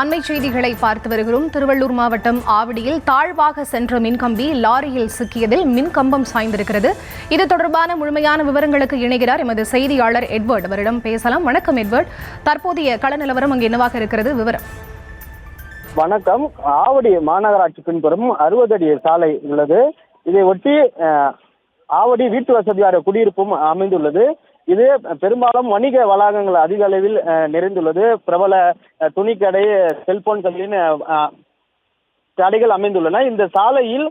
அண்மை செய்திகளை பார்த்து வருகிறோம். திருவள்ளூர் மாவட்டம் ஆவடியில் தாழ்வாக சென்ற மின்கம்பி லாரியில் சிக்கியதில் மின்கம்பம் சாய்ந்திருக்கிறது. இது தொடர்பான முழுமையான விவரங்களுக்கு இணைகிறார் எமது செய்தியாளர் எட்வர்ட். அவரிடம் பேசலாம். வணக்கம் எட்வர்ட், தற்போதைய கள நிலவரம் அங்கு என்னவாக இருக்கிறது? விவரம். வணக்கம். ஆவடி மாநகராட்சி பின்புறம் 60 அடி சாலை உள்ளது. இதை ஒட்டி ஆவடி வீட்டு வசதியார குடியிருப்பும் அமைந்துள்ளது. இது பெரும்பாலும் வணிக வளாகங்கள் அதிக அளவில் நிறைந்துள்ளது. பிரபல துணிக்கடை, செல்போன் கடைகளின் கடைகள் அமைந்துள்ளன. இந்த சாலையில்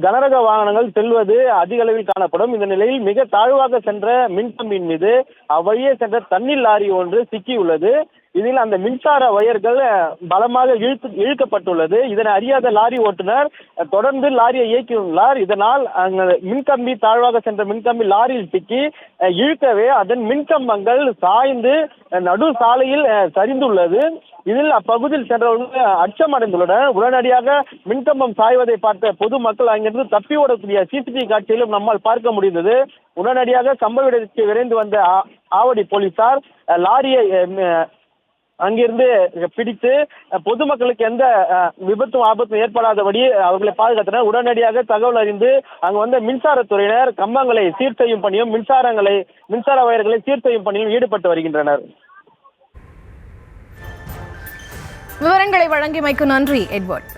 கனரக வாகனங்கள் செல்வது அதிக அளவில் காணப்படும். இந்த நிலையில் மிக தாழ்வாக சென்ற மின்கம்பின் மீது அவ்வழியே சென்ற தண்ணீர் லாரி ஒன்று சிக்கியுள்ளது. இதில் அந்த மின்சார வயர்கள் பலமாக இழுக்கப்பட்டுள்ளது. இதனை அறியாத லாரி ஓட்டுநர் தொடர்ந்து லாரியை இயக்கியுள்ளார். இதனால் மின்கம்பி தாழ்வாக சென்ற மின்கம்பி லாரியில் சிக்கி இழுக்கவே அதன் மின்கம்பங்கள் சாய்ந்து நடு சாலையில் சரிந்துள்ளது. இதில் அப்பகுதியில் சென்றவர்கள் அச்சமடைந்துள்ளனர். உடனடியாக மின்கம்பம் சாய்வதை பார்த்த பொதுமக்கள் அங்கிருந்து தப்பி ஓடக்கூடிய சிசிடிவி காட்சியிலும் நம்மால் பார்க்க முடிந்தது. உடனடியாக சம்பவ இடத்திற்கு விரைந்து வந்த ஆவடி போலீசார் லாரியை அங்கிருந்து பிடித்து பொதுமக்களுக்கு எந்த விபத்தும் ஆபத்தும் ஏற்படாதபடி அவர்களை பாதுகாத்தனர். உடனடியாக தகவல் அறிந்து அங்கு வந்த மின்சாரத்துறையினர் கம்பங்களை சீர் செய்யும் பணியும் மின்சார வயர்களை சீர் செய்யும் பணியும் ஈடுபட்டு வருகின்றனர். விவரங்களை வழங்கியமைக்கு நன்றி எட்வர்ட்.